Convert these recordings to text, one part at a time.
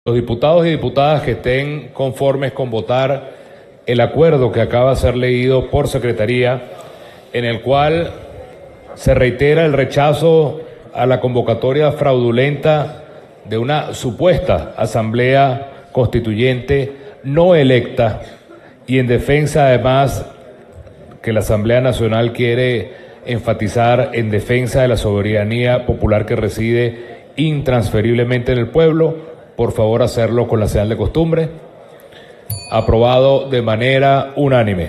Los diputados y diputadas que estén conformes con votar el acuerdo que acaba de ser leído por Secretaría, en el cual se reitera el rechazo a la convocatoria fraudulenta de una supuesta asamblea constituyente no electa, y en defensa además que la Asamblea Nacional quiere enfatizar en defensa de la soberanía popular que reside intransferiblemente en el pueblo. Por favor, hacerlo con la señal de costumbre. Aprobado de manera unánime.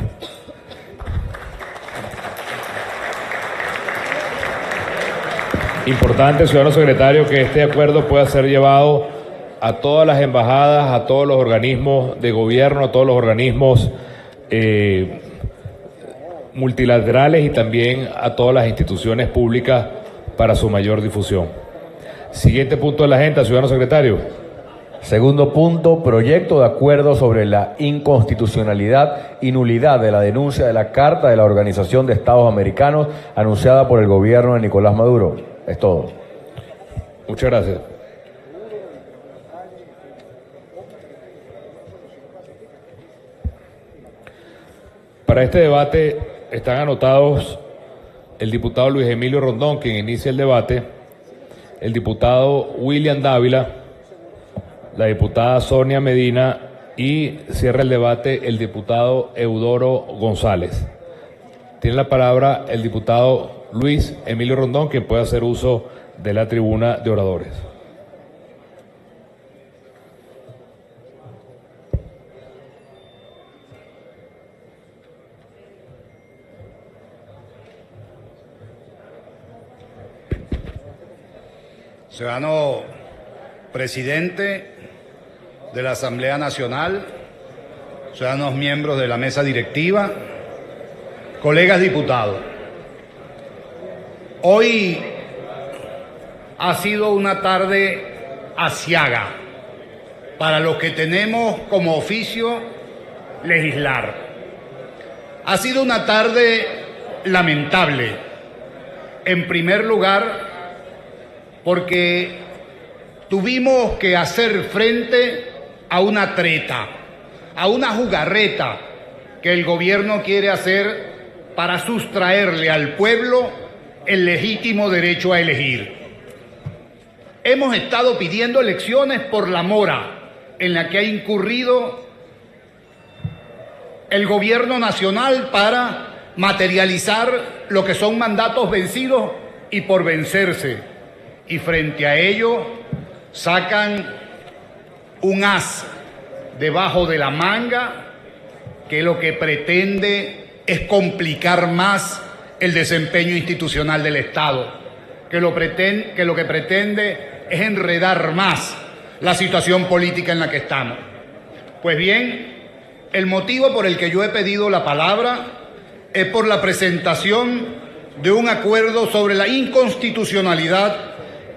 Importante, ciudadano secretario, que este acuerdo pueda ser llevado a todas las embajadas, a todos los organismos de gobierno, a todos los organismos multilaterales y también a todas las instituciones públicas para su mayor difusión. Siguiente punto de la agenda, ciudadano secretario. Segundo punto, proyecto de acuerdo sobre la inconstitucionalidad y nulidad de la denuncia de la Carta de la Organización de Estados Americanos anunciada por el gobierno de Nicolás Maduro. Es todo. Muchas gracias. Para este debate están anotados el diputado Luis Emilio Rondón, quien inicia el debate, el diputado William Dávila, la diputada Sonia Medina y cierra el debate el diputado Eudoro González. Tiene la palabra el diputado Luis Emilio Rondón, quien puede hacer uso de la tribuna de oradores. Ciudadano presidente de la Asamblea Nacional, ciudadanos miembros de la mesa directiva, colegas diputados. Hoy ha sido una tarde aciaga para los que tenemos como oficio legislar. Ha sido una tarde lamentable, en primer lugar, porque tuvimos que hacer frente a una treta, a una jugarreta que el gobierno quiere hacer para sustraerle al pueblo el legítimo derecho a elegir. Hemos estado pidiendo elecciones por la mora en la que ha incurrido el gobierno nacional para materializar lo que son mandatos vencidos y por vencerse. Y frente a ello sacan un as debajo de la manga que lo que pretende es complicar más el desempeño institucional del Estado, que lo que pretende es enredar más la situación política en la que estamos. Pues bien, el motivo por el que yo he pedido la palabra es por la presentación de un acuerdo sobre la inconstitucionalidad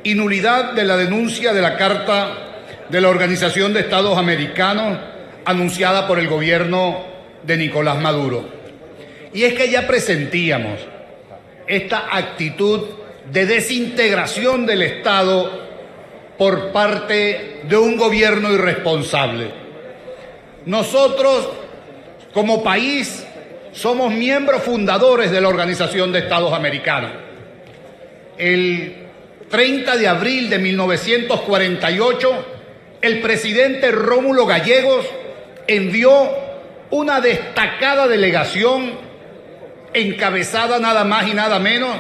y nulidad de la denuncia de la Carta de la Organización de Estados Americanos anunciada por el gobierno de Nicolás Maduro. Y es que ya presentíamos esta actitud de desintegración del Estado por parte de un gobierno irresponsable. Nosotros, como país, somos miembros fundadores de la Organización de Estados Americanos. El 30 de abril de 1948, el presidente Rómulo Gallegos envió una destacada delegación encabezada nada más y nada menos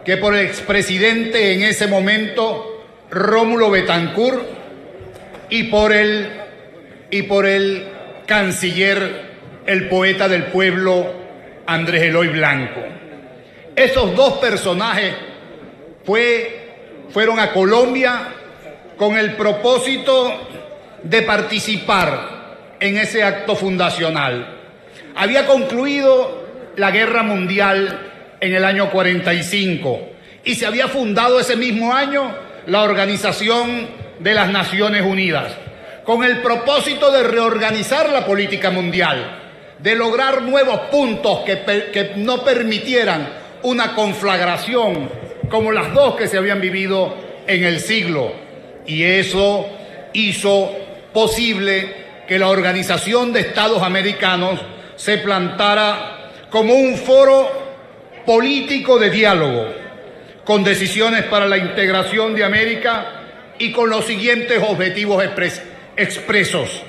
que por el expresidente en ese momento, Rómulo Betancourt, y por el canciller, el poeta del pueblo, Andrés Eloy Blanco. Esos dos personajes fueron a Colombia con el propósito de participar en ese acto fundacional. Había concluido la Guerra Mundial en el año 45 y se había fundado ese mismo año la Organización de las Naciones Unidas, con el propósito de reorganizar la política mundial, de lograr nuevos puntos que no permitieran una conflagración como las dos que se habían vivido en el siglo. Y eso hizo posible que la Organización de Estados Americanos se plantara como un foro político de diálogo, con decisiones para la integración de América y con los siguientes objetivos expresos: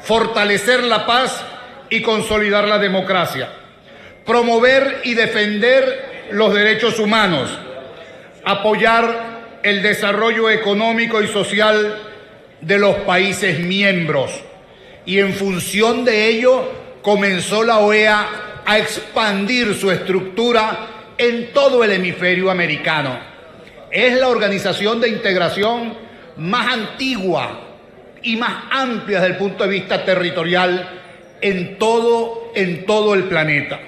fortalecer la paz y consolidar la democracia, promover y defender los derechos humanos, apoyar el desarrollo económico y social de los países miembros. Y en función de ello comenzó la OEA a expandir su estructura en todo el hemisferio americano. Es la organización de integración más antigua y más amplia desde el punto de vista territorial en todo el planeta.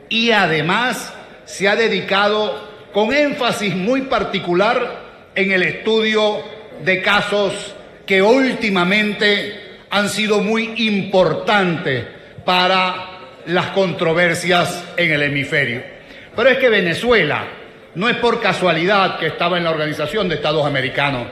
Y además se ha dedicado con énfasis muy particular en el estudio de casos que últimamente han sido muy importantes para las controversias en el hemisferio. Pero es que Venezuela no es por casualidad que estaba en la Organización de Estados Americanos.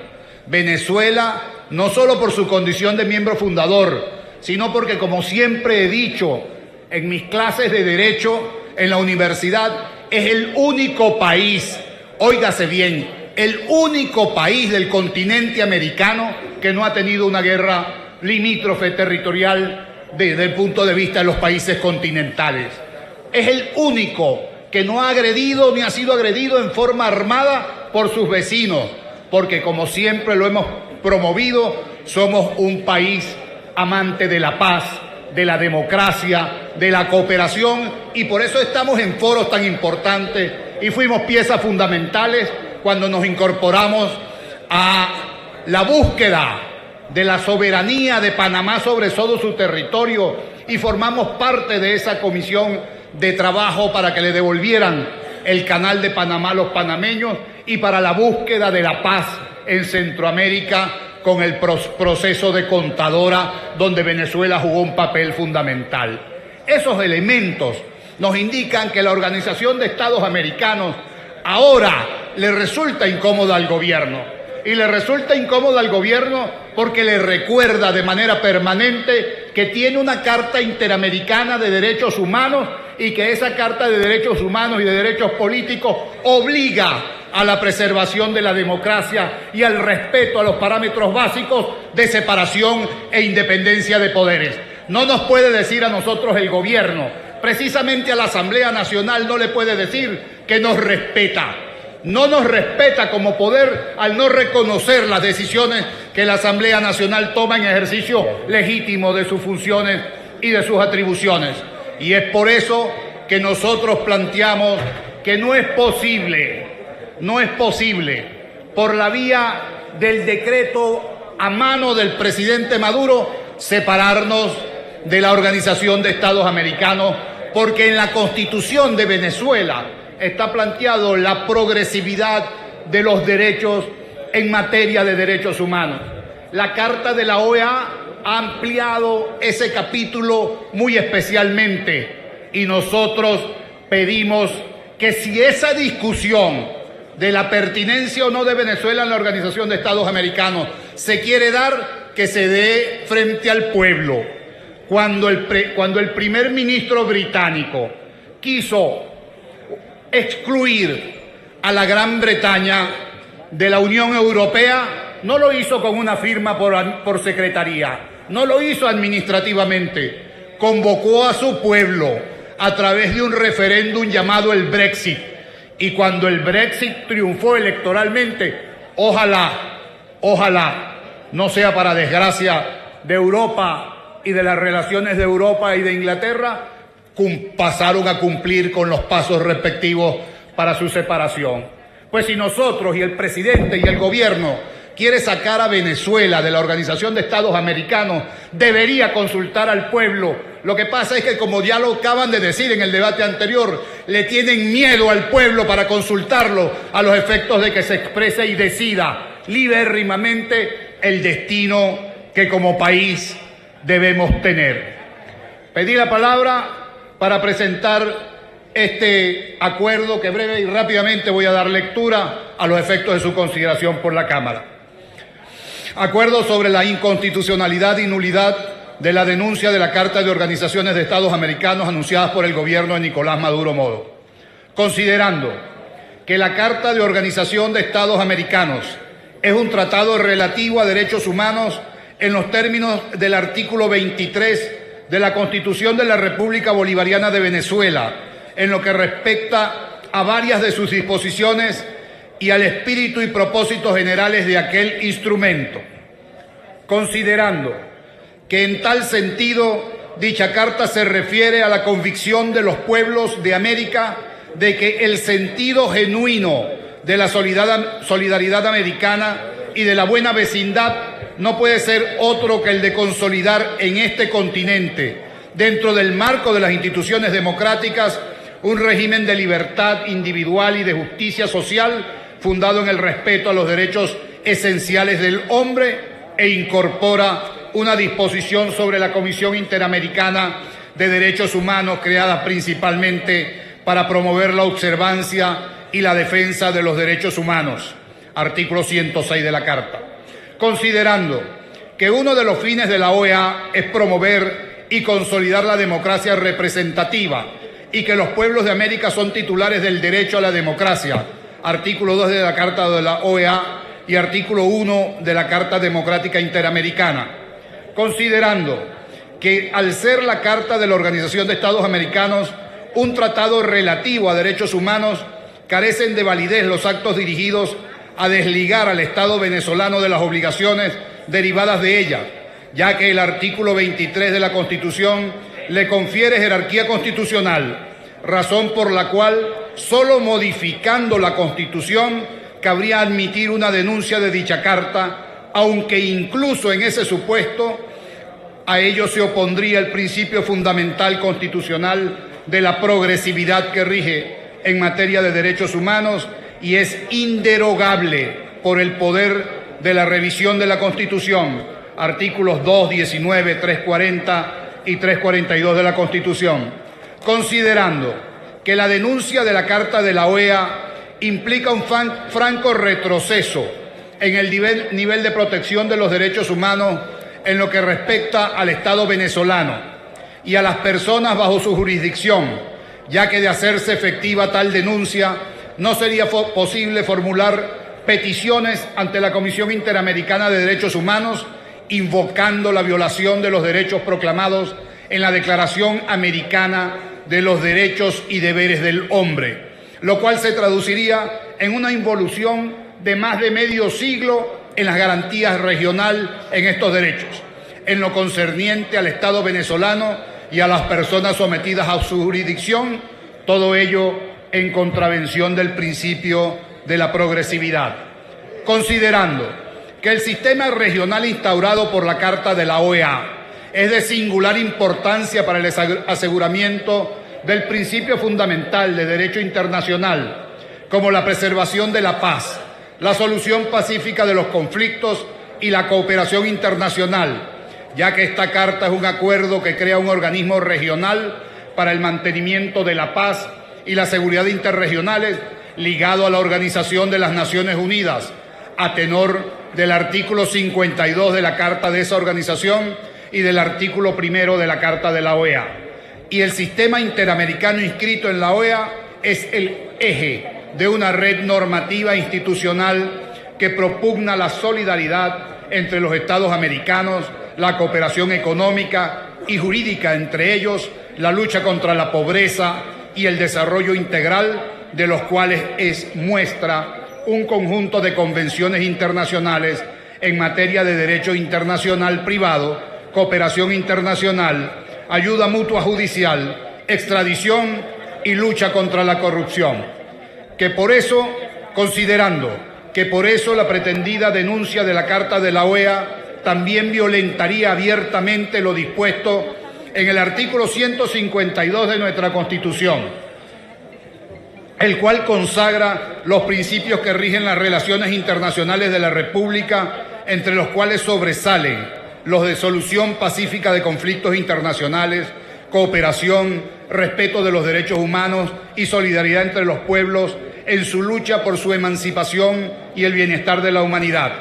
Venezuela, no solo por su condición de miembro fundador, sino porque, como siempre he dicho en mis clases de Derecho en la universidad, es el único país, óigase bien, el único país del continente americano que no ha tenido una guerra limítrofe territorial desde el punto de vista de los países continentales. Es el único que no ha agredido ni ha sido agredido en forma armada por sus vecinos, porque, como siempre lo hemos promovido, somos un país amante de la paz, de la democracia, de la cooperación, y por eso estamos en foros tan importantes y fuimos piezas fundamentales cuando nos incorporamos a la búsqueda de la soberanía de Panamá sobre todo su territorio y formamos parte de esa comisión de trabajo para que le devolvieran el canal de Panamá a los panameños y para la búsqueda de la paz en Centroamérica con el proceso de Contadora, donde Venezuela jugó un papel fundamental. Esos elementos nos indican que la Organización de Estados Americanos ahora le resulta incómoda al gobierno. Y le resulta incómoda al gobierno porque le recuerda de manera permanente que tiene una Carta Interamericana de Derechos Humanos y que esa Carta de Derechos Humanos y de Derechos Políticos obliga a la preservación de la democracia y al respeto a los parámetros básicos de separación e independencia de poderes. No nos puede decir a nosotros el gobierno, precisamente a la Asamblea Nacional no le puede decir que nos respeta. No nos respeta como poder al no reconocer las decisiones que la Asamblea Nacional toma en ejercicio legítimo de sus funciones y de sus atribuciones. Y es por eso que nosotros planteamos que no es posible, por la vía del decreto a mano del presidente Maduro, separarnos de la Organización de Estados Americanos, porque en la Constitución de Venezuela está planteado la progresividad de los derechos en materia de derechos humanos. La Carta de la OEA ha ampliado ese capítulo muy especialmente y nosotros pedimos que si esa discusión de la pertinencia o no de Venezuela en la Organización de Estados Americanos se quiere dar, que se dé frente al pueblo. Cuando el primer ministro británico quiso excluir a la Gran Bretaña de la Unión Europea, no lo hizo con una firma por secretaría, no lo hizo administrativamente, convocó a su pueblo a través de un referéndum llamado el Brexit. Y cuando el Brexit triunfó electoralmente, ojalá no sea para desgracia de Europa y de las relaciones de Europa y de Inglaterra, pasaron a cumplir con los pasos respectivos para su separación. Pues si nosotros y el presidente y el gobierno quiere sacar a Venezuela de la Organización de Estados Americanos, debería consultar al pueblo. Lo que pasa es que, como ya lo acaban de decir en el debate anterior, le tienen miedo al pueblo para consultarlo a los efectos de que se exprese y decida libérrimamente el destino que como país debemos tener. Pedí la palabra para presentar este acuerdo que breve y rápidamente voy a dar lectura a los efectos de su consideración por la Cámara. Acuerdo sobre la inconstitucionalidad y nulidad de la denuncia de la Carta de Organizaciones de Estados Americanos anunciadas por el gobierno de Nicolás Maduro Modo. Considerando que la Carta de Organización de Estados Americanos es un tratado relativo a derechos humanos en los términos del artículo 23 de la Constitución de la República Bolivariana de Venezuela, en lo que respecta a varias de sus disposiciones y al espíritu y propósitos generales de aquel instrumento. Considerando que en tal sentido dicha carta se refiere a la convicción de los pueblos de América de que el sentido genuino de la solidaridad americana y de la buena vecindad no puede ser otro que el de consolidar en este continente, dentro del marco de las instituciones democráticas, un régimen de libertad individual y de justicia social fundado en el respeto a los derechos esenciales del hombre, e incorpora una disposición sobre la Comisión Interamericana de Derechos Humanos, creada principalmente para promover la observancia y la defensa de los derechos humanos. Artículo 106 de la Carta. Considerando que uno de los fines de la OEA es promover y consolidar la democracia representativa y que los pueblos de América son titulares del derecho a la democracia, artículo 2 de la Carta de la OEA y artículo 1 de la Carta Democrática Interamericana. Considerando que al ser la Carta de la Organización de Estados Americanos un tratado relativo a derechos humanos, carecen de validez los actos dirigidos a desligar al Estado venezolano de las obligaciones derivadas de ella, ya que el artículo 23 de la Constitución le confiere jerarquía constitucional, razón por la cual solo modificando la Constitución cabría admitir una denuncia de dicha carta, aunque incluso en ese supuesto a ello se opondría el principio fundamental constitucional de la progresividad que rige en materia de derechos humanos y es inderogable por el poder de la revisión de la Constitución, artículos 2, 19, 340 y 342 de la Constitución. Considerando que la denuncia de la Carta de la OEA implica un franco retroceso en el nivel de protección de los derechos humanos en lo que respecta al Estado venezolano y a las personas bajo su jurisdicción, ya que de hacerse efectiva tal denuncia no sería posible formular peticiones ante la Comisión Interamericana de Derechos Humanos invocando la violación de los derechos proclamados en la Declaración Americana de los Derechos y Deberes del Hombre, lo cual se traduciría en una involución de más de medio siglo en las garantías regionales en estos derechos, en lo concerniente al Estado venezolano y a las personas sometidas a su jurisdicción, todo ello en contravención del principio de la progresividad. Considerando que el sistema regional instaurado por la Carta de la OEA es de singular importancia para el aseguramiento del principio fundamental de derecho internacional, como la preservación de la paz, la solución pacífica de los conflictos y la cooperación internacional, ya que esta carta es un acuerdo que crea un organismo regional para el mantenimiento de la paz y la seguridad interregionales ligado a la Organización de las Naciones Unidas, a tenor del artículo 52 de la Carta de esa organización y del artículo 1 de la Carta de la OEA. Y el sistema interamericano inscrito en la OEA es el eje de una red normativa institucional que propugna la solidaridad entre los Estados americanos, la cooperación económica y jurídica entre ellos, la lucha contra la pobreza y el desarrollo integral, de los cuales es muestra un conjunto de convenciones internacionales en materia de derecho internacional privado, cooperación internacional, ayuda mutua judicial, extradición y lucha contra la corrupción. Considerando que por eso la pretendida denuncia de la Carta de la OEA también violentaría abiertamente lo dispuesto en el artículo 152 de nuestra Constitución, el cual consagra los principios que rigen las relaciones internacionales de la República, entre los cuales sobresalen los de solución pacífica de conflictos internacionales, cooperación, respeto de los derechos humanos y solidaridad entre los pueblos en su lucha por su emancipación y el bienestar de la humanidad.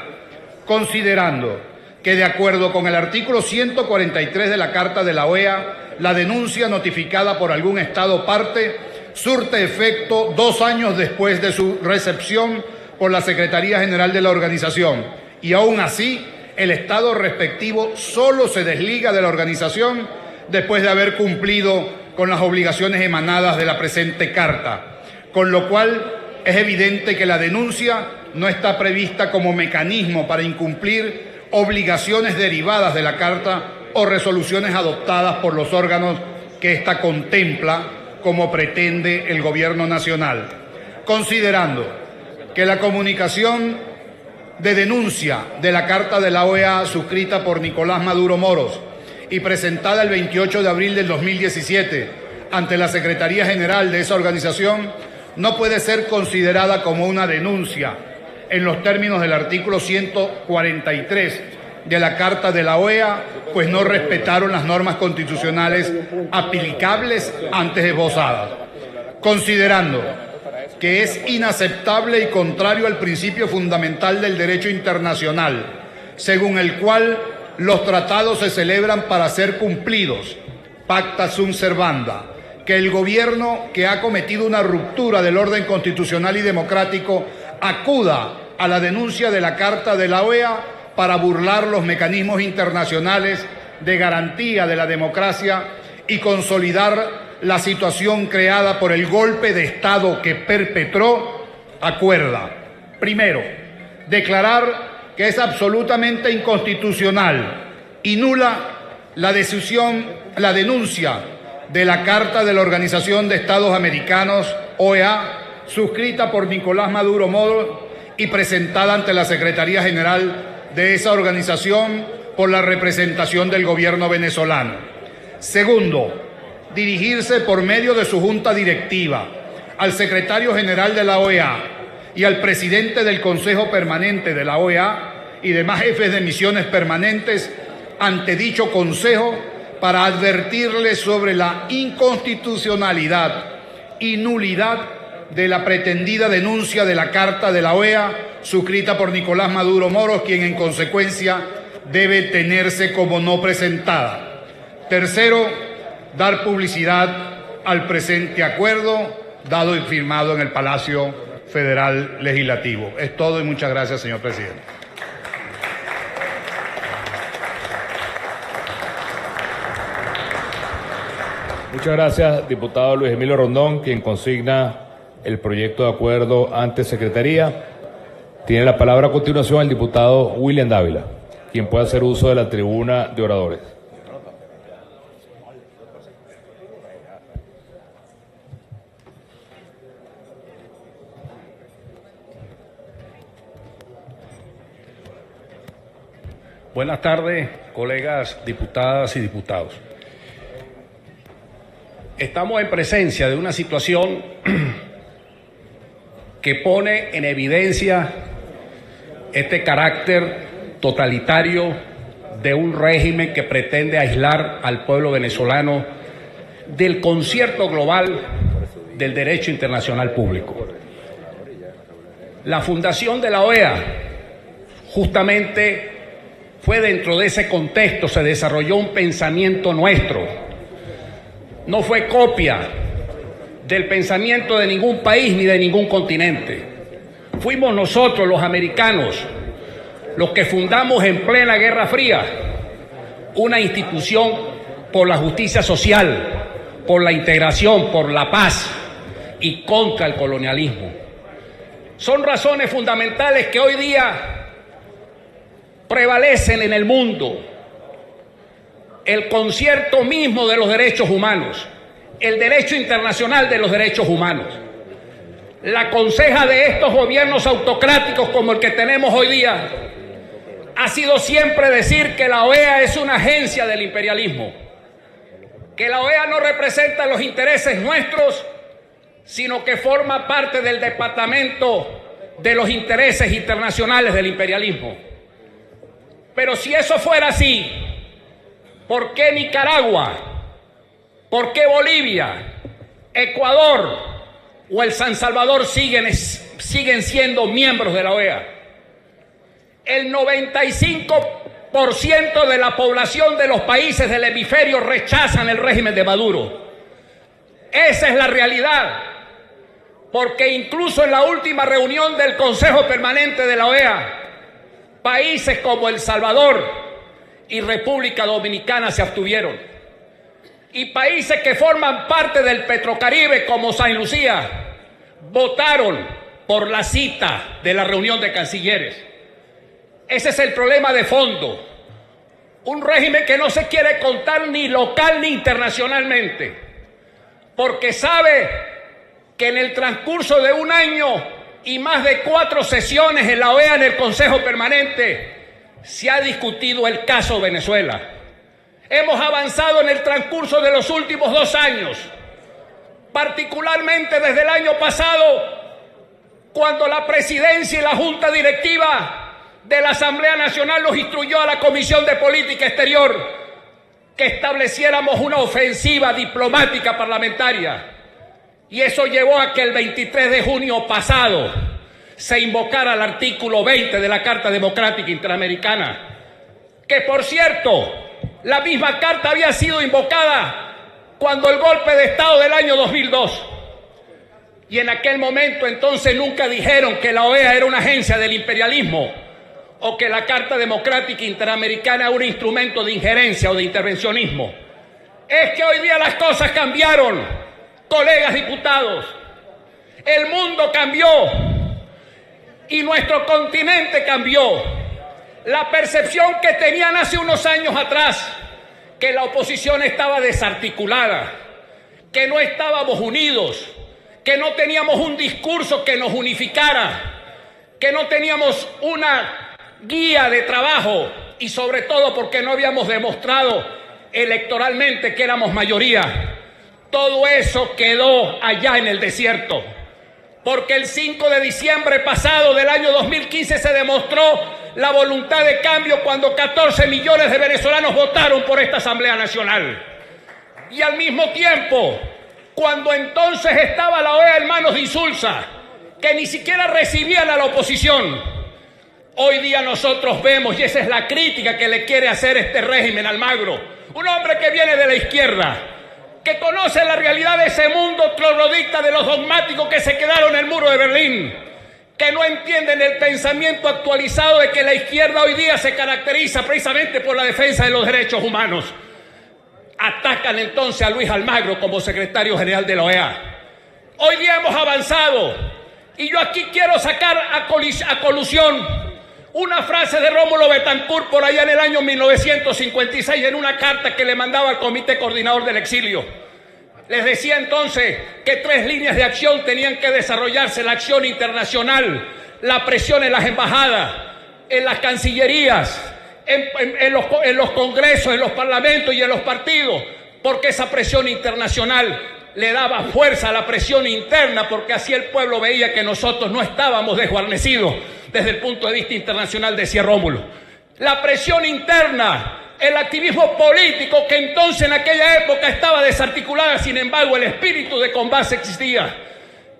considerando que de acuerdo con el artículo 143 de la Carta de la OEA, la denuncia notificada por algún Estado parte surte efecto 2 años después de su recepción por la Secretaría General de la organización, y aún así el Estado respectivo solo se desliga de la organización después de haber cumplido con las obligaciones emanadas de la presente Carta, con lo cual es evidente que la denuncia no está prevista como mecanismo para incumplir obligaciones derivadas de la Carta o resoluciones adoptadas por los órganos que ésta contempla, como pretende el Gobierno Nacional. Considerando que la comunicación de denuncia de la Carta de la OEA suscrita por Nicolás Maduro Moros y presentada el 28 de abril del 2017 ante la Secretaría General de esa organización no puede ser considerada como una denuncia en los términos del artículo 143 de la Carta de la OEA, pues no respetaron las normas constitucionales aplicables antes esbozadas. Considerando que es inaceptable y contrario al principio fundamental del derecho internacional, según el cual los tratados se celebran para ser cumplidos, pacta sunt servanda, que el gobierno que ha cometido una ruptura del orden constitucional y democrático acuda a la denuncia de la Carta de la OEA para burlar los mecanismos internacionales de garantía de la democracia y consolidar la situación creada por el golpe de Estado que perpetró, acuerda, primero, declarar que es absolutamente inconstitucional y nula la denuncia de la Carta de la Organización de Estados Americanos, OEA, suscrita por Nicolás Maduro Moros y presentada ante la Secretaría General de esa organización por la representación del gobierno venezolano. Segundo, dirigirse por medio de su junta directiva al secretario general de la OEA y al presidente del Consejo Permanente de la OEA y demás jefes de misiones permanentes ante dicho Consejo para advertirles sobre la inconstitucionalidad y nulidad de la pretendida denuncia de la Carta de la OEA suscrita por Nicolás Maduro Moros, quien en consecuencia debe tenerse como no presentada. Tercero, dar publicidad al presente acuerdo dado y firmado en el Palacio Federal Legislativo. Es todo y muchas gracias, señor presidente. Muchas gracias, diputado Luis Emilio Rondón, quien consigna el proyecto de acuerdo ante Secretaría. Tiene la palabra a continuación el diputado William Dávila, quien puede hacer uso de la tribuna de oradores. Buenas tardes, colegas diputadas y diputados. Estamos en presencia de una situación que pone en evidencia este carácter totalitario de un régimen que pretende aislar al pueblo venezolano del concierto global del derecho internacional público. La fundación de la OEA justamente fue dentro de ese contexto, se desarrolló un pensamiento nuestro. No fue copia del pensamiento de ningún país ni de ningún continente. Fuimos nosotros, los americanos, los que fundamos en plena Guerra Fría una institución por la justicia social, por la integración, por la paz y contra el colonialismo. Son razones fundamentales que hoy día prevalecen en el mundo. El concierto mismo de los derechos humanos, el derecho internacional de los derechos humanos. La conseja de estos gobiernos autocráticos como el que tenemos hoy día ha sido siempre decir que la OEA es una agencia del imperialismo, que la OEA no representa los intereses nuestros, sino que forma parte del departamento de los intereses internacionales del imperialismo. Pero si eso fuera así, ¿por qué Nicaragua? ¿Por qué Bolivia, Ecuador o El San Salvador siguen siendo miembros de la OEA? El 95% de la población de los países del hemisferio rechazan el régimen de Maduro. Esa es la realidad, porque incluso en la última reunión del Consejo Permanente de la OEA, países como El Salvador y República Dominicana se abstuvieron. Y países que forman parte del Petrocaribe, como Saint Lucía, votaron por la cita de la reunión de cancilleres. Ese es el problema de fondo. Un régimen que no se quiere contar ni local ni internacionalmente, porque sabe que en el transcurso de un año y más de 4 sesiones en la OEA, en el Consejo Permanente, se ha discutido el caso Venezuela. Hemos avanzado en el transcurso de los últimos 2 años, particularmente desde el año pasado, cuando la presidencia y la junta directiva de la Asamblea Nacional nos instruyó a la Comisión de Política Exterior que estableciéramos una ofensiva diplomática parlamentaria. Y eso llevó a que el 23 de junio pasado se invocara el artículo 20 de la Carta Democrática Interamericana, que por cierto, la misma carta había sido invocada cuando el golpe de Estado del año 2002. Y en aquel momento entonces nunca dijeron que la OEA era una agencia del imperialismo o que la Carta Democrática Interamericana era un instrumento de injerencia o de intervencionismo. Es que hoy día las cosas cambiaron, colegas diputados. El mundo cambió y nuestro continente cambió. La percepción que tenían hace unos años atrás, que la oposición estaba desarticulada, que no estábamos unidos, que no teníamos un discurso que nos unificara, que no teníamos una guía de trabajo y sobre todo porque no habíamos demostrado electoralmente que éramos mayoría. Todo eso quedó allá en el desierto, porque el 5 de diciembre pasado del año 2015 se demostró la voluntad de cambio cuando 14 millones de venezolanos votaron por esta Asamblea Nacional. Y al mismo tiempo, cuando entonces estaba la OEA en manos de Insulza, que ni siquiera recibían a la oposición, hoy día nosotros vemos, y esa es la crítica que le quiere hacer este régimen a Almagro, un hombre que viene de la izquierda, que conoce la realidad de ese mundo troglodita de los dogmáticos que se quedaron en el muro de Berlín, que no entienden el pensamiento actualizado de que la izquierda hoy día se caracteriza precisamente por la defensa de los derechos humanos. Atacan entonces a Luis Almagro como secretario general de la OEA. Hoy día hemos avanzado y yo aquí quiero sacar a colusión una frase de Rómulo Betancourt por allá en el año 1956 en una carta que le mandaba al Comité Coordinador del Exilio. Les decía entonces que 3 líneas de acción tenían que desarrollarse: la acción internacional, la presión en las embajadas, en las cancillerías, en los congresos, en los parlamentos y en los partidos, porque esa presión internacional le daba fuerza a la presión interna, porque así el pueblo veía que nosotros no estábamos desguarnecidos desde el punto de vista internacional, decía Rómulo. La presión interna, el activismo político que entonces en aquella época estaba desarticulada, sin embargo el espíritu de combate existía,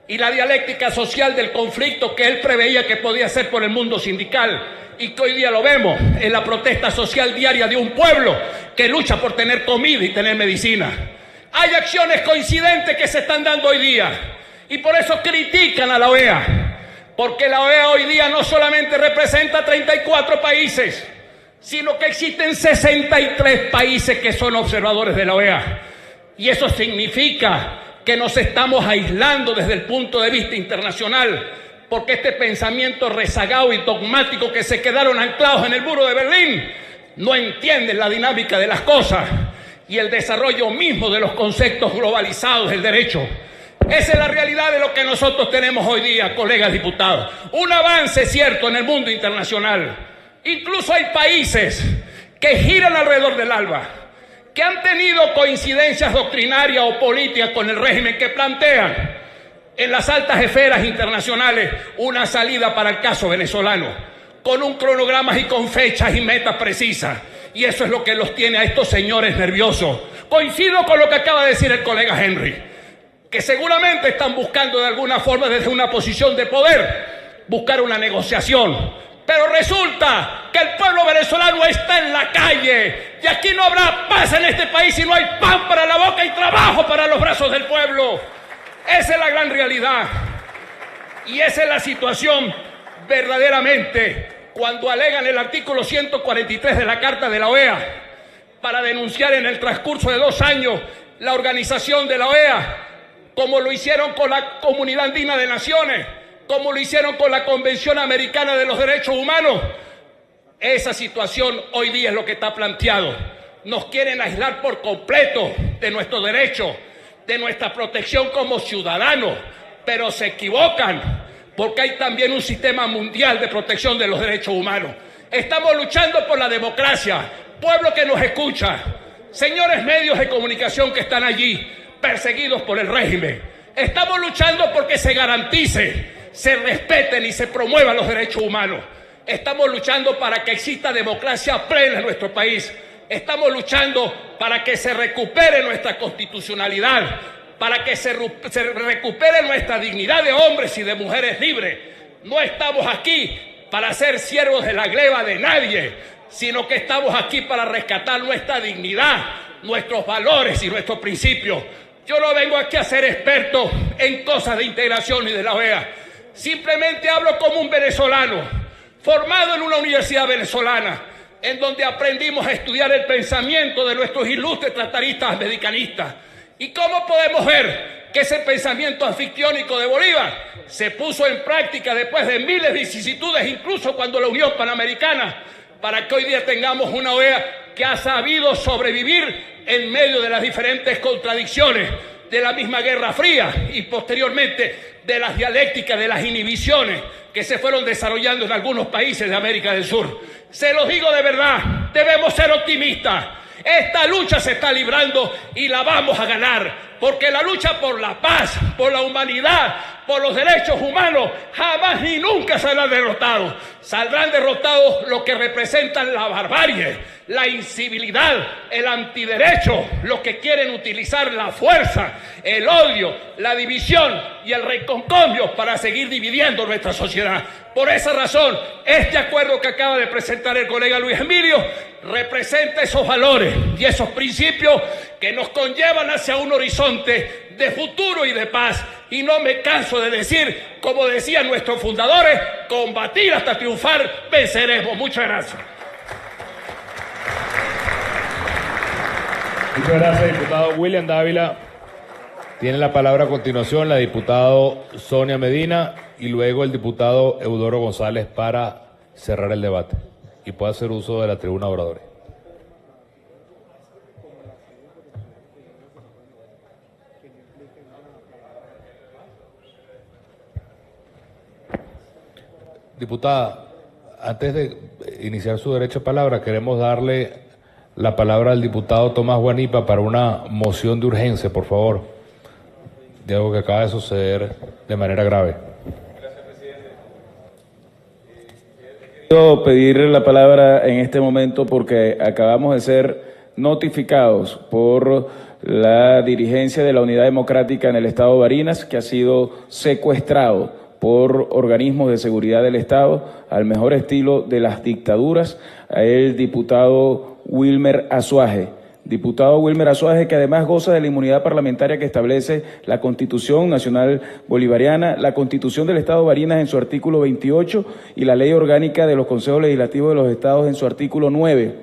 y la dialéctica social del conflicto que él preveía que podía ser por el mundo sindical y que hoy día lo vemos en la protesta social diaria de un pueblo que lucha por tener comida y tener medicina. Hay acciones coincidentes que se están dando hoy día y por eso critican a la OEA, porque la OEA hoy día no solamente representa 34 países, sino que existen 63 países que son observadores de la OEA. Y eso significa que nos estamos aislando desde el punto de vista internacional, porque este pensamiento rezagado y dogmático que se quedaron anclados en el muro de Berlín no entienden la dinámica de las cosas y el desarrollo mismo de los conceptos globalizados del derecho. Esa es la realidad de lo que nosotros tenemos hoy día, colegas diputados. Un avance cierto en el mundo internacional. Incluso hay países que giran alrededor del ALBA, que han tenido coincidencias doctrinarias o políticas con el régimen, que plantean en las altas esferas internacionales una salida para el caso venezolano, con un cronograma y con fechas y metas precisas. Y eso es lo que los tiene a estos señores nerviosos. Coincido con lo que acaba de decir el colega Henry, que seguramente están buscando de alguna forma desde una posición de poder buscar una negociación, Pero resulta que el pueblo venezolano está en la calle y aquí no habrá paz en este país si no hay pan para la boca y trabajo para los brazos del pueblo. Esa es la gran realidad y esa es la situación verdaderamente cuando alegan el artículo 143 de la Carta de la OEA para denunciar en el transcurso de 2 años la organización de la OEA, como lo hicieron con la Comunidad Andina de Naciones, como lo hicieron con la Convención Americana de los Derechos Humanos. Esa situación hoy día es lo que está planteado. Nos quieren aislar por completo de nuestros derechos, de nuestra protección como ciudadanos, pero se equivocan, porque hay también un sistema mundial de protección de los derechos humanos. Estamos luchando por la democracia, pueblo que nos escucha, señores medios de comunicación que están allí, perseguidos por el régimen. Estamos luchando porque se garantice, se respeten y se promuevan los derechos humanos. Estamos luchando para que exista democracia plena en nuestro país. Estamos luchando para que se recupere nuestra constitucionalidad, para que se recupere nuestra dignidad de hombres y de mujeres libres. No estamos aquí para ser siervos de la gleba de nadie, sino que estamos aquí para rescatar nuestra dignidad, nuestros valores y nuestros principios. Yo no vengo aquí a ser experto en cosas de integración y de la OEA. Simplemente hablo como un venezolano, formado en una universidad venezolana, en donde aprendimos a estudiar el pensamiento de nuestros ilustres trataristas americanistas. ¿Y cómo podemos ver que ese pensamiento anfictiónico de Bolívar se puso en práctica después de miles de vicisitudes, incluso cuando la Unión Panamericana, para que hoy día tengamos una OEA que ha sabido sobrevivir en medio de las diferentes contradicciones de la misma Guerra Fría y posteriormente de las dialécticas, de las inhibiciones que se fueron desarrollando en algunos países de América del Sur? Se los digo de verdad, debemos ser optimistas. Esta lucha se está librando y la vamos a ganar, porque la lucha por la paz, por la humanidad, por los derechos humanos, jamás ni nunca saldrán derrotados. Saldrán derrotados los que representan la barbarie, la incivilidad, el antiderecho, los que quieren utilizar la fuerza, el odio, la división y el reconcomio para seguir dividiendo nuestra sociedad. Por esa razón, este acuerdo que acaba de presentar el colega Luis Emilio representa esos valores y esos principios que nos conllevan hacia un horizonte de futuro y de paz. Y no me canso de decir, como decían nuestros fundadores, combatir hasta triunfar, venceremos. Muchas gracias. Muchas gracias, diputado William Dávila. Tiene la palabra a continuación la diputada Sonia Medina y luego el diputado Eudoro González para cerrar el debate. Y puede hacer uso de la tribuna de oradores. Diputada, antes de iniciar su derecho a palabra, queremos darle la palabra al diputado Tomás Guanipa para una moción de urgencia, por favor, de algo que acaba de suceder de manera grave. Gracias, presidente. Quiero pedir la palabra en este momento porque acabamos de ser notificados por la dirigencia de la Unidad Democrática en el Estado de Barinas que ha sido secuestrado por organismos de seguridad del Estado, al mejor estilo de las dictaduras, a el diputado Wilmer Azuaje. Diputado Wilmer Azuaje, que además goza de la inmunidad parlamentaria que establece la Constitución Nacional Bolivariana, la Constitución del Estado de Barinas en su artículo 28 y la Ley Orgánica de los Consejos Legislativos de los Estados en su artículo 9.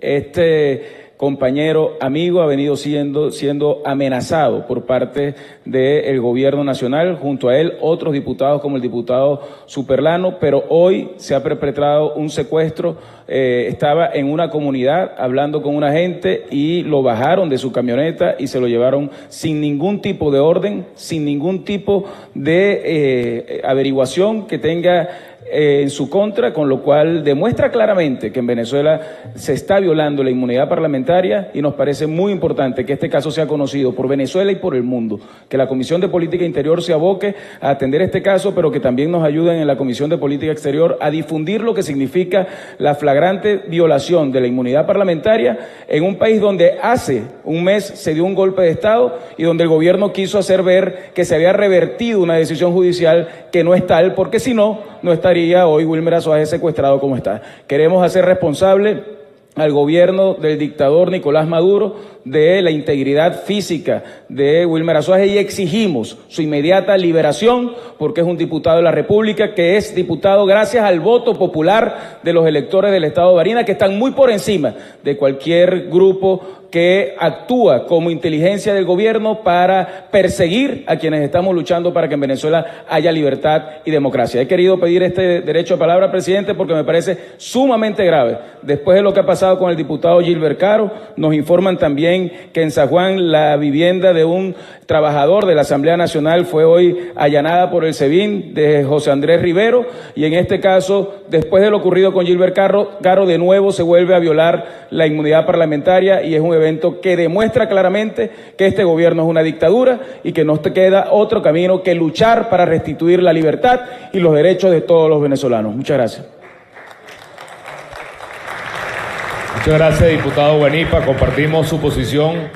Este compañero, amigo, ha venido siendo amenazado por parte del gobierno nacional, junto a él otros diputados como el diputado Superlano, pero hoy se ha perpetrado un secuestro. Estaba en una comunidad hablando con una gente y lo bajaron de su camioneta y se lo llevaron sin ningún tipo de orden, sin ningún tipo de averiguación que tenga en su contra, con lo cual demuestra claramente que en Venezuela se está violando la inmunidad parlamentaria y nos parece muy importante que este caso sea conocido por Venezuela y por el mundo, que la Comisión de Política Interior se aboque a atender este caso, pero que también nos ayuden en la Comisión de Política Exterior a difundir lo que significa la flagrante violación de la inmunidad parlamentaria en un país donde hace un mes se dio un golpe de Estado y donde el gobierno quiso hacer ver que se había revertido una decisión judicial que no es tal, porque si no no estaría hoy Wilmer Azuaje secuestrado como está. Queremos hacer responsable al gobierno del dictador Nicolás Maduro de la integridad física de Wilmer Azuaje y exigimos su inmediata liberación porque es un diputado de la República que es diputado gracias al voto popular de los electores del Estado de Barinas, que están muy por encima de cualquier grupo que actúa como inteligencia del gobierno para perseguir a quienes estamos luchando para que en Venezuela haya libertad y democracia. He querido pedir este derecho a palabra, presidente, porque me parece sumamente grave. Después de lo que ha pasado con el diputado Gilbert Caro, nos informan también que en San Juan la vivienda de un trabajador de la Asamblea Nacional fue hoy allanada por el SEBIN de José Andrés Rivero, y en este caso, después de lo ocurrido con Gilbert Caro, de nuevo se vuelve a violar la inmunidad parlamentaria y es un evento que demuestra claramente que este gobierno es una dictadura y que no te queda otro camino que luchar para restituir la libertad y los derechos de todos los venezolanos. Muchas gracias. Muchas gracias, diputado Guanipa. Compartimos su posición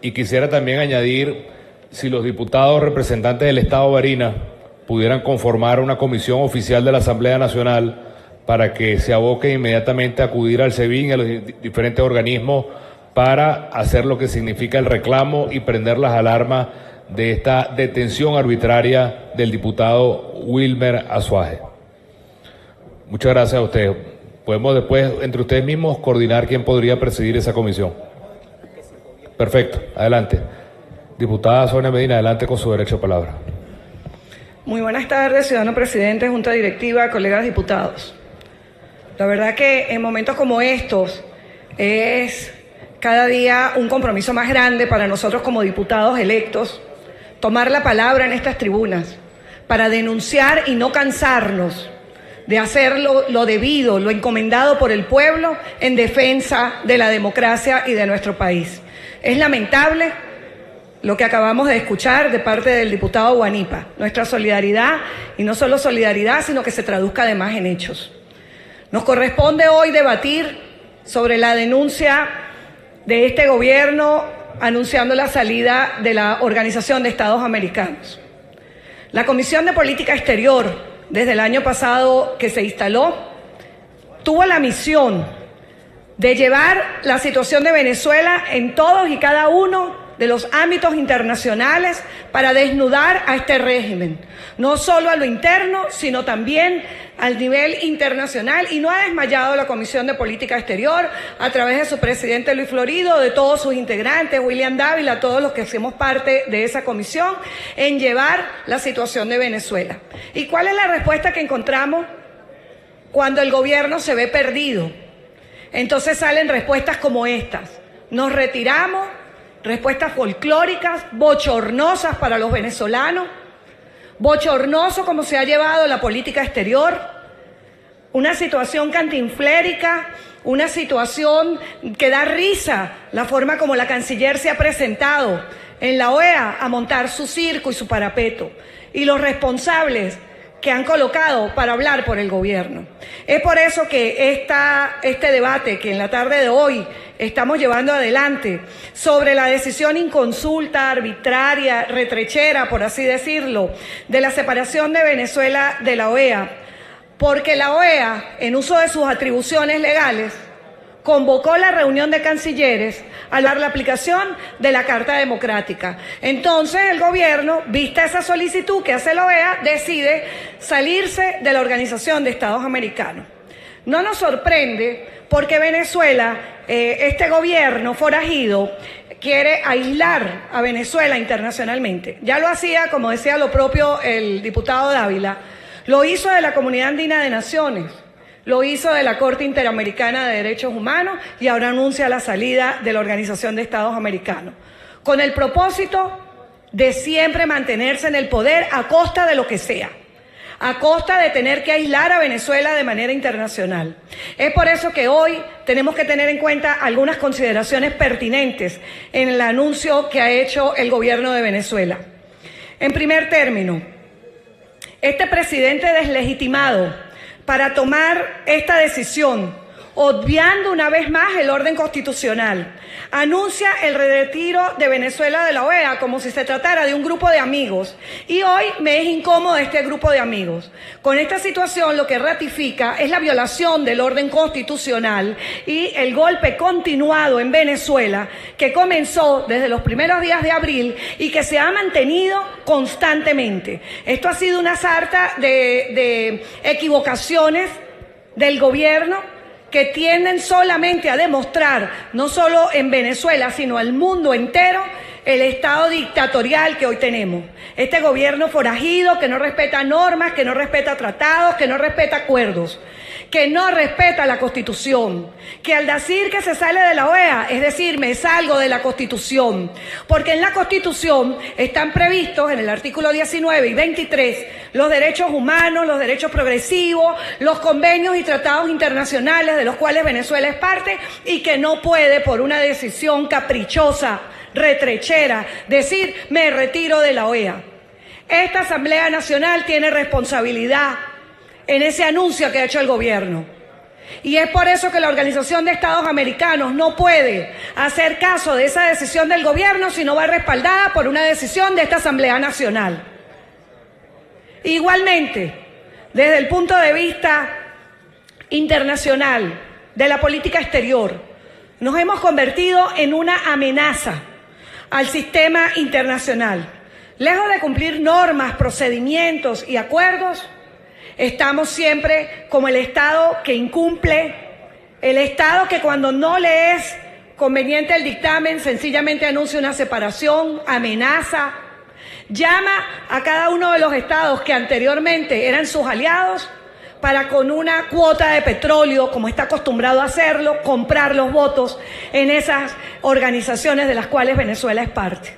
y quisiera también añadir, si los diputados representantes del Estado de Barinas pudieran conformar una comisión oficial de la Asamblea Nacional para que se aboque inmediatamente a acudir al SEBIN y a los diferentes organismos para hacer lo que significa el reclamo y prender las alarmas de esta detención arbitraria del diputado Wilmer Azuaje. Muchas gracias a ustedes. Podemos después, entre ustedes mismos, coordinar quién podría presidir esa comisión. Perfecto, adelante. Diputada Sonia Medina, adelante con su derecho a palabra. Muy buenas tardes, ciudadano presidente, junta directiva, colegas diputados. La verdad que en momentos como estos es cada día un compromiso más grande para nosotros como diputados electos tomar la palabra en estas tribunas para denunciar y no cansarnos de hacer lo debido, lo encomendado por el pueblo en defensa de la democracia y de nuestro país. Es lamentable lo que acabamos de escuchar de parte del diputado Guanipa. Nuestra solidaridad, y no solo solidaridad, sino que se traduzca además en hechos. Nos corresponde hoy debatir sobre la denuncia de este gobierno anunciando la salida de la Organización de Estados Americanos. La Comisión de Política Exterior, desde el año pasado que se instaló, tuvo la misión de llevar la situación de Venezuela en todos y cada uno de los ámbitos internacionales para desnudar a este régimen, no solo a lo interno, sino también al nivel internacional, y no ha desmayado la Comisión de Política Exterior a través de su presidente Luis Florido, de todos sus integrantes, William Dávila, todos los que hacemos parte de esa comisión, en llevar la situación de Venezuela. ¿Y cuál es la respuesta que encontramos cuando el gobierno se ve perdido? Entonces salen respuestas como estas: nos retiramos, respuestas folclóricas, bochornosas para los venezolanos, bochornoso como se ha llevado la política exterior, una situación cantinflérica, una situación que da risa, la forma como la canciller se ha presentado en la OEA a montar su circo y su parapeto, y los responsables que han colocado para hablar por el gobierno. Es por eso que este debate que en la tarde de hoy estamos llevando adelante sobre la decisión inconsulta, arbitraria, retrechera, por así decirlo, de la separación de Venezuela de la OEA, porque la OEA, en uso de sus atribuciones legales, convocó la reunión de cancilleres a la aplicación de la Carta Democrática. Entonces el gobierno, vista esa solicitud que hace la OEA, decide salirse de la Organización de Estados Americanos. No nos sorprende porque Venezuela, este gobierno forajido, quiere aislar a Venezuela internacionalmente. Ya lo hacía, como decía lo propio el diputado Dávila, lo hizo de la Comunidad Andina de Naciones, lo hizo de la Corte Interamericana de Derechos Humanos y ahora anuncia la salida de la Organización de Estados Americanos, con el propósito de siempre mantenerse en el poder a costa de lo que sea, a costa de tener que aislar a Venezuela de manera internacional. Es por eso que hoy tenemos que tener en cuenta algunas consideraciones pertinentes en el anuncio que ha hecho el gobierno de Venezuela. En primer término, este presidente deslegitimado para tomar esta decisión obviando una vez más el orden constitucional. Anuncia el retiro de Venezuela de la OEA como si se tratara de un grupo de amigos. Y hoy me es incómodo este grupo de amigos. Con esta situación lo que ratifica es la violación del orden constitucional y el golpe continuado en Venezuela que comenzó desde los primeros días de abril y que se ha mantenido constantemente. Esto ha sido una sarta de equivocaciones del gobierno que tienden solamente a demostrar, no solo en Venezuela, sino al mundo entero, el estado dictatorial que hoy tenemos. Este gobierno forajido que no respeta normas, que no respeta tratados, que no respeta acuerdos, que no respeta la Constitución, que al decir que se sale de la OEA, es decir, me salgo de la Constitución, porque en la Constitución están previstos en el artículo 19 y 23 los derechos humanos, los derechos progresivos, los convenios y tratados internacionales de los cuales Venezuela es parte y que no puede por una decisión caprichosa, retrechera, decir me retiro de la OEA. Esta Asamblea Nacional tiene responsabilidad en ese anuncio que ha hecho el gobierno. Y es por eso que la Organización de Estados Americanos no puede hacer caso de esa decisión del gobierno si no va respaldada por una decisión de esta Asamblea Nacional. Igualmente, desde el punto de vista internacional, de la política exterior, nos hemos convertido en una amenaza al sistema internacional. Lejos de cumplir normas, procedimientos y acuerdos, estamos siempre como el Estado que incumple, el Estado que cuando no le es conveniente el dictamen sencillamente anuncia una separación, amenaza, llama a cada uno de los estados que anteriormente eran sus aliados para con una cuota de petróleo, como está acostumbrado a hacerlo, comprar los votos en esas organizaciones de las cuales Venezuela es parte.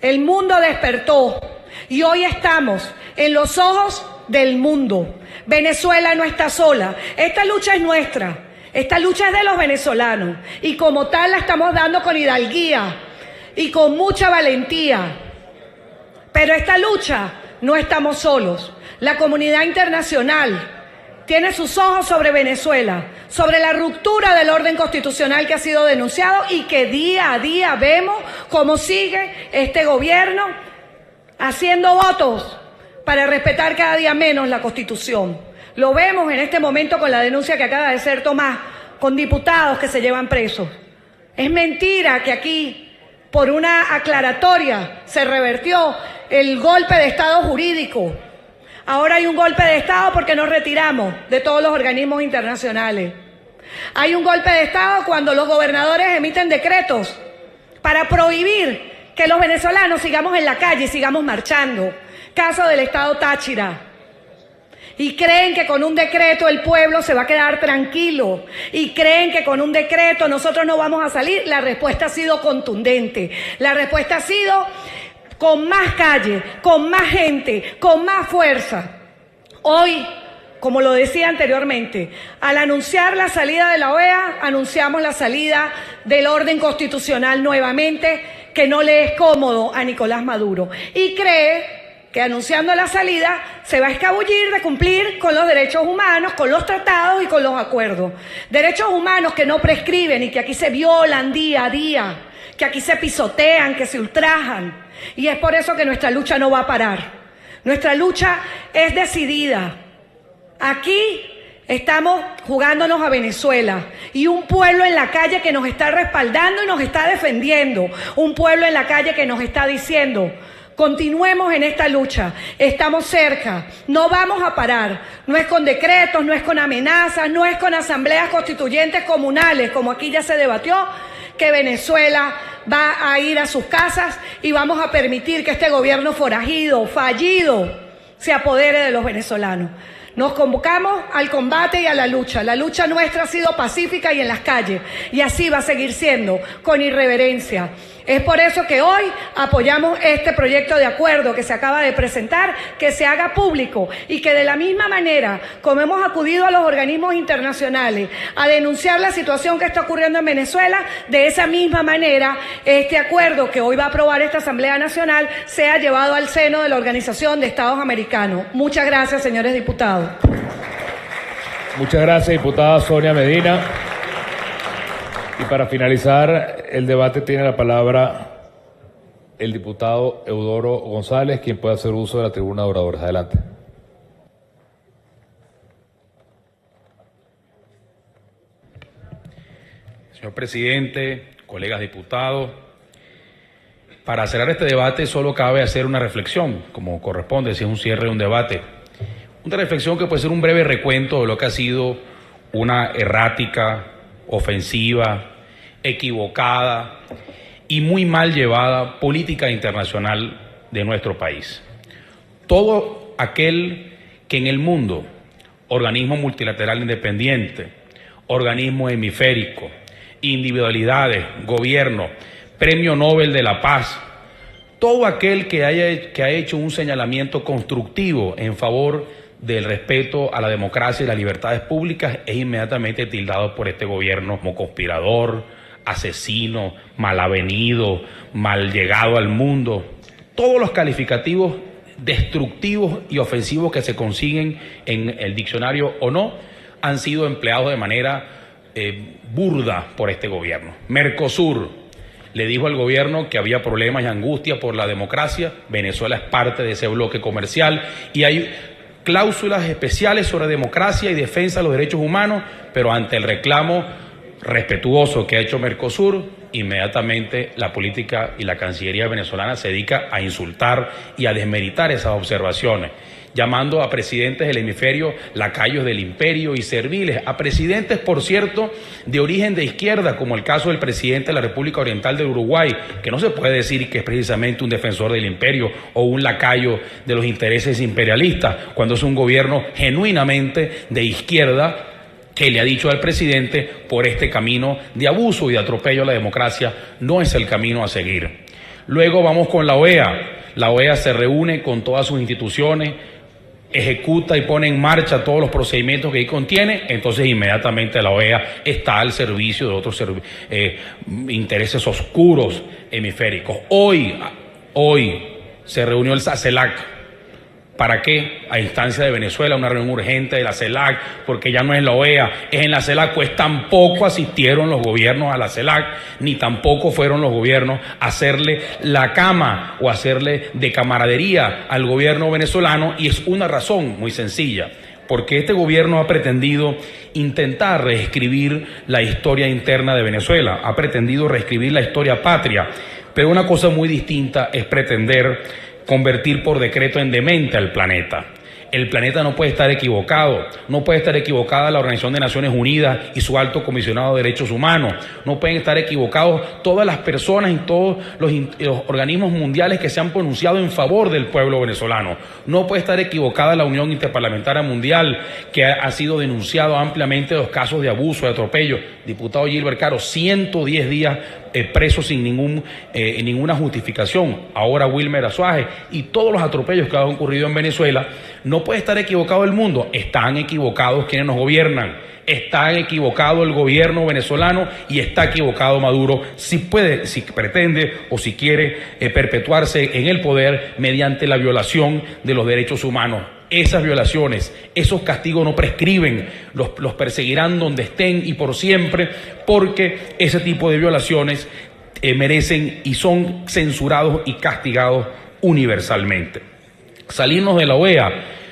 El mundo despertó y hoy estamos en los ojos del mundo. Venezuela no está sola. Esta lucha es nuestra. Esta lucha es de los venezolanos. Y como tal la estamos dando con hidalguía y con mucha valentía. Pero esta lucha no estamos solos. La comunidad internacional tiene sus ojos sobre Venezuela, sobre la ruptura del orden constitucional que ha sido denunciado y que día a día vemos cómo sigue este gobierno haciendo votos para respetar cada día menos la Constitución. Lo vemos en este momento con la denuncia que acaba de hacer Tomás, con diputados que se llevan presos. Es mentira que aquí, por una aclaratoria, se revertió el golpe de Estado jurídico. Ahora hay un golpe de Estado porque nos retiramos de todos los organismos internacionales. Hay un golpe de Estado cuando los gobernadores emiten decretos para prohibir que los venezolanos sigamos en la calle, sigamos marchando. Caso del Estado Táchira. Y creen que con un decreto el pueblo se va a quedar tranquilo. Y creen que con un decreto nosotros no vamos a salir. La respuesta ha sido contundente. La respuesta ha sido con más calle, con más gente, con más fuerza. Hoy, como lo decía anteriormente, al anunciar la salida de la OEA, anunciamos la salida del orden constitucional nuevamente, que no le es cómodo a Nicolás Maduro. Y cree que anunciando la salida se va a escabullir de cumplir con los derechos humanos, con los tratados y con los acuerdos. Derechos humanos que no prescriben y que aquí se violan día a día, que aquí se pisotean, que se ultrajan. Y es por eso que nuestra lucha no va a parar. Nuestra lucha es decidida. Aquí estamos jugándonos a Venezuela y un pueblo en la calle que nos está respaldando y nos está defendiendo. Un pueblo en la calle que nos está diciendo: continuemos en esta lucha, estamos cerca, no vamos a parar. No es con decretos, no es con amenazas, no es con asambleas constituyentes comunales, como aquí ya se debatió, que Venezuela va a ir a sus casas y vamos a permitir que este gobierno forajido, fallido, se apodere de los venezolanos. Nos convocamos al combate y a la lucha. La lucha nuestra ha sido pacífica y en las calles, y así va a seguir siendo, con irreverencia. Es por eso que hoy apoyamos este proyecto de acuerdo que se acaba de presentar, que se haga público y que de la misma manera como hemos acudido a los organismos internacionales a denunciar la situación que está ocurriendo en Venezuela, de esa misma manera este acuerdo que hoy va a aprobar esta Asamblea Nacional sea llevado al seno de la Organización de Estados Americanos. Muchas gracias, señores diputados. Muchas gracias, diputada Sonia Medina. Y para finalizar el debate tiene la palabra el diputado Eudoro González, quien puede hacer uso de la tribuna de oradores. Adelante. Señor presidente, colegas diputados, para cerrar este debate solo cabe hacer una reflexión, como corresponde, si es un cierre de un debate. Una reflexión que puede ser un breve recuento de lo que ha sido una errática, ofensiva, equivocada y muy mal llevada política internacional de nuestro país. Todo aquel que en el mundo, organismo multilateral independiente, organismo hemisférico, individualidades, gobierno, Premio Nobel de la Paz, todo aquel que ha hecho un señalamiento constructivo en favor del respeto a la democracia y las libertades públicas es inmediatamente tildado por este gobierno como conspirador, asesino, malavenido, mal llegado al mundo. Todos los calificativos destructivos y ofensivos que se consiguen en el diccionario o no han sido empleados de manera burda por este gobierno. Mercosur le dijo al gobierno que había problemas y angustia por la democracia. Venezuela es parte de ese bloque comercial y hay cláusulas especiales sobre democracia y defensa de los derechos humanos, pero ante el reclamo respetuoso que ha hecho Mercosur, inmediatamente la política y la Cancillería venezolana se dedica a insultar y a desmeritar esas observaciones, llamando a presidentes del hemisferio lacayos del imperio y serviles, a presidentes, por cierto, de origen de izquierda, como el caso del presidente de la República Oriental del Uruguay, que no se puede decir que es precisamente un defensor del imperio o un lacayo de los intereses imperialistas, cuando es un gobierno genuinamente de izquierda que le ha dicho al presidente: por este camino de abuso y de atropello a la democracia no es el camino a seguir. Luego vamos con la OEA. La OEA se reúne con todas sus instituciones, ejecuta y pone en marcha todos los procedimientos que ahí contiene, entonces inmediatamente la OEA está al servicio de otros intereses oscuros hemisféricos. Hoy se reunió el CELAC. ¿Para qué? A instancia de Venezuela, una reunión urgente de la CELAC, porque ya no es la OEA, es en la CELAC, pues tampoco asistieron los gobiernos a la CELAC, ni tampoco fueron los gobiernos a hacerle la cama o hacerle de camaradería al gobierno venezolano, y es una razón muy sencilla, porque este gobierno ha pretendido intentar reescribir la historia interna de Venezuela, ha pretendido reescribir la historia patria, pero una cosa muy distinta es pretender convertir por decreto en demente al planeta. El planeta no puede estar equivocado, no puede estar equivocada la Organización de Naciones Unidas y su alto comisionado de derechos humanos, no pueden estar equivocados todas las personas y todos los organismos mundiales que se han pronunciado en favor del pueblo venezolano, no puede estar equivocada la Unión Interparlamentaria Mundial, que ha sido denunciado ampliamente los casos de abuso, de atropello. Diputado Gilbert Caro, 110 días preso sin ninguna justificación. Ahora Wilmer Azuaje y todos los atropellos que han ocurrido en Venezuela. No puede estar equivocado el mundo, están equivocados quienes nos gobiernan, está equivocado el gobierno venezolano y está equivocado Maduro si pretende o si quiere perpetuarse en el poder mediante la violación de los derechos humanos. Esas violaciones, esos castigos no prescriben, los perseguirán donde estén y por siempre, porque ese tipo de violaciones merecen y son censurados y castigados universalmente. Salirnos de la OEA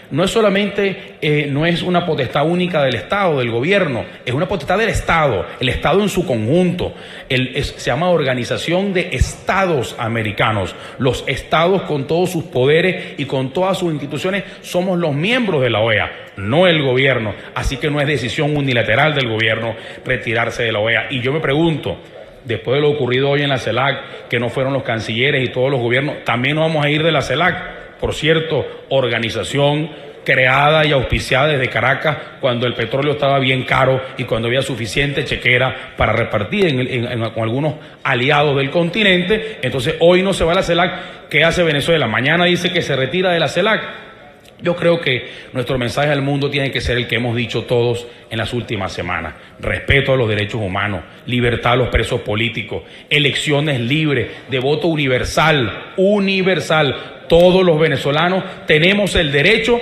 no es solamente, no es una potestad única del Estado, del gobierno, es una potestad del Estado, el Estado en su conjunto. Se llama Organización de Estados Americanos. Los estados con todos sus poderes y con todas sus instituciones somos los miembros de la OEA, no el gobierno. Así que no es decisión unilateral del gobierno retirarse de la OEA. Y yo me pregunto, después de lo ocurrido hoy en la CELAC, que no fueron los cancilleres y todos los gobiernos, también nos vamos a ir de la CELAC. Por cierto, organización creada y auspiciada desde Caracas cuando el petróleo estaba bien caro y cuando había suficiente chequera para repartir con algunos aliados del continente. Entonces hoy no se va a la CELAC. ¿Qué hace Venezuela? Mañana dice que se retira de la CELAC. Yo creo que nuestro mensaje al mundo tiene que ser el que hemos dicho todos en las últimas semanas: respeto a los derechos humanos, libertad a los presos políticos, elecciones libres, de voto universal. Todos los venezolanos tenemos el derecho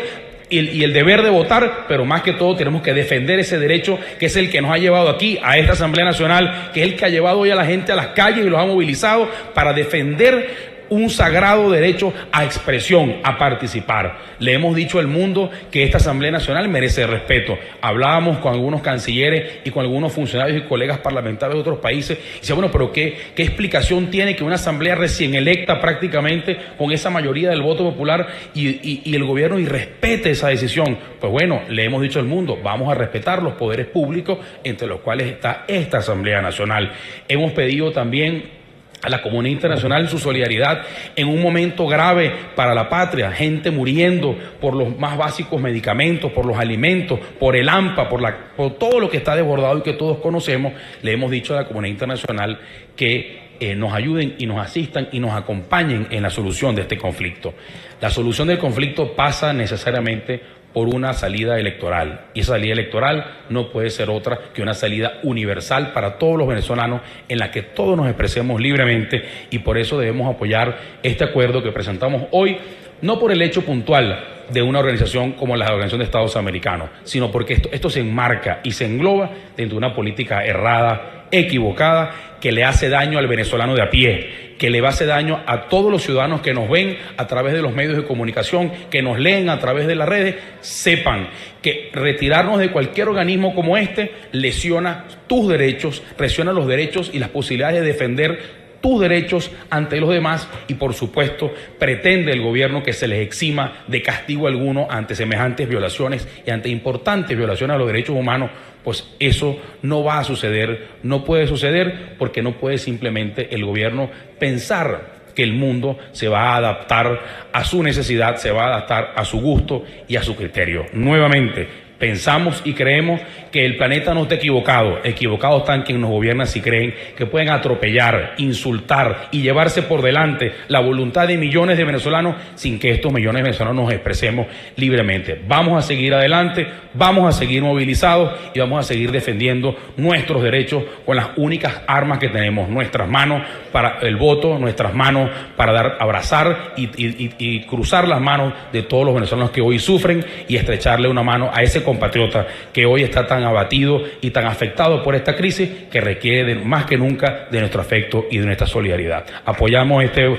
y el deber de votar, pero más que todo tenemos que defender ese derecho que es el que nos ha llevado aquí a esta Asamblea Nacional, que es el que ha llevado hoy a la gente a las calles y los ha movilizado para defender un sagrado derecho a expresión, a participar. Le hemos dicho al mundo que esta Asamblea Nacional merece respeto. Hablábamos con algunos cancilleres y con algunos funcionarios y colegas parlamentarios de otros países y decía, bueno, pero ¿qué explicación tiene que una Asamblea recién electa prácticamente con esa mayoría del voto popular y el gobierno irrespete esa decisión? Pues bueno, le hemos dicho al mundo, vamos a respetar los poderes públicos entre los cuales está esta Asamblea Nacional. Hemos pedido también a la comunidad internacional su solidaridad en un momento grave para la patria, gente muriendo por los más básicos medicamentos, por los alimentos, por el AMPA, por todo lo que está desbordado y que todos conocemos. Le hemos dicho a la comunidad internacional que nos ayuden y nos asistan y nos acompañen en la solución de este conflicto. La solución del conflicto pasa necesariamente por una salida electoral, y esa salida electoral no puede ser otra que una salida universal para todos los venezolanos en la que todos nos expresemos libremente, y por eso debemos apoyar este acuerdo que presentamos hoy, no por el hecho puntual de una organización como la Organización de Estados Americanos, sino porque esto se enmarca y se engloba dentro de una política errada, equivocada, que le hace daño al venezolano de a pie, que le va a hacer daño a todos los ciudadanos que nos ven a través de los medios de comunicación, que nos leen a través de las redes. Sepan que retirarnos de cualquier organismo como este lesiona tus derechos, lesiona los derechos y las posibilidades de defender tus derechos ante los demás, y por supuesto pretende el gobierno que se les exima de castigo alguno ante semejantes violaciones y ante importantes violaciones a los derechos humanos. Pues eso no va a suceder, no puede suceder, porque no puede simplemente el gobierno pensar que el mundo se va a adaptar a su necesidad, se va a adaptar a su gusto y a su criterio. Nuevamente, pensamos y creemos que el planeta no está equivocado. Equivocados están quienes nos gobiernan si creen que pueden atropellar, insultar y llevarse por delante la voluntad de millones de venezolanos sin que estos millones de venezolanos nos expresemos libremente. Vamos a seguir adelante, vamos a seguir movilizados y vamos a seguir defendiendo nuestros derechos con las únicas armas que tenemos, nuestras manos para el voto, nuestras manos para abrazar y cruzar las manos de todos los venezolanos que hoy sufren y estrecharle una mano a ese compatriota que hoy está tan abatido y tan afectado por esta crisis, que requiere más que nunca de nuestro afecto y de nuestra solidaridad. Apoyamos este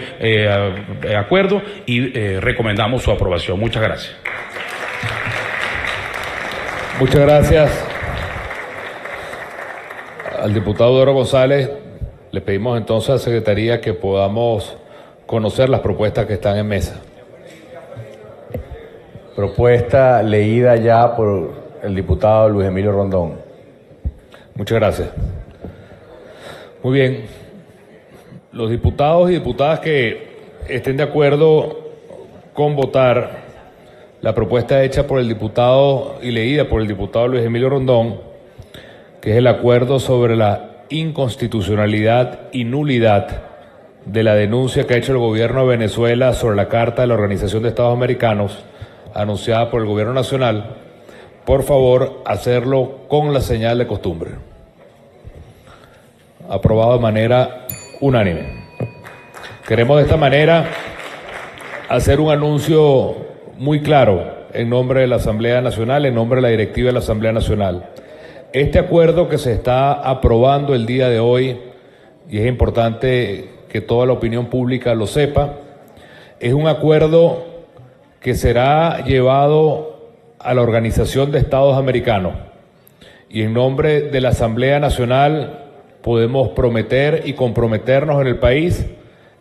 acuerdo y recomendamos su aprobación. Muchas gracias. Muchas gracias al diputado Eduardo González. Le pedimos entonces a la Secretaría que podamos conocer las propuestas que están en mesa. Propuesta leída ya por el diputado Luis Emilio Rondón. Muchas gracias. Muy bien. Los diputados y diputadas que estén de acuerdo con votar la propuesta hecha por el diputado y leída por el diputado Luis Emilio Rondón, que es el acuerdo sobre la inconstitucionalidad y nulidad de la denuncia que ha hecho el gobierno de Venezuela sobre la Carta de la Organización de Estados Americanos, anunciada por el Gobierno Nacional, por favor, hacerlo con la señal de costumbre. Aprobado de manera unánime. Queremos de esta manera hacer un anuncio muy claro en nombre de la Asamblea Nacional, en nombre de la directiva de la Asamblea Nacional. Este acuerdo que se está aprobando el día de hoy, y es importante que toda la opinión pública lo sepa, es un acuerdo que será llevado a la Organización de Estados Americanos, y en nombre de la Asamblea Nacional podemos prometer y comprometernos en el país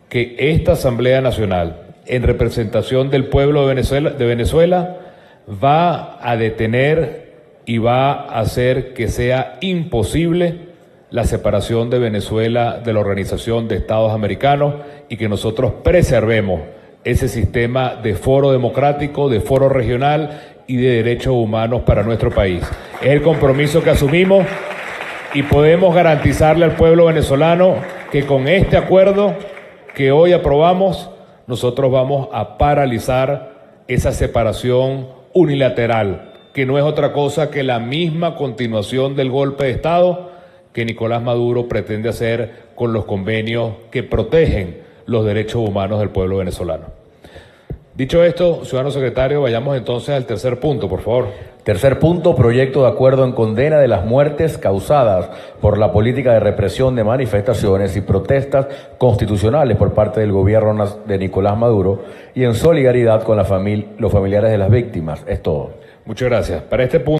que esta Asamblea Nacional, en representación del pueblo de Venezuela, va a detener y va a hacer que sea imposible la separación de Venezuela de la Organización de Estados Americanos, y que nosotros preservemos ese sistema de foro democrático, de foro regional y de derechos humanos para nuestro país. Es el compromiso que asumimos, y podemos garantizarle al pueblo venezolano que con este acuerdo que hoy aprobamos, nosotros vamos a paralizar esa separación unilateral, que no es otra cosa que la misma continuación del golpe de Estado que Nicolás Maduro pretende hacer con los convenios que protegen los derechos humanos del pueblo venezolano. Dicho esto, ciudadano secretario, vayamos entonces al tercer punto, por favor. Tercer punto, proyecto de acuerdo en condena de las muertes causadas por la política de represión de manifestaciones y protestas constitucionales por parte del gobierno de Nicolás Maduro y en solidaridad con los familiares de las víctimas. Es todo. Muchas gracias. Para este punto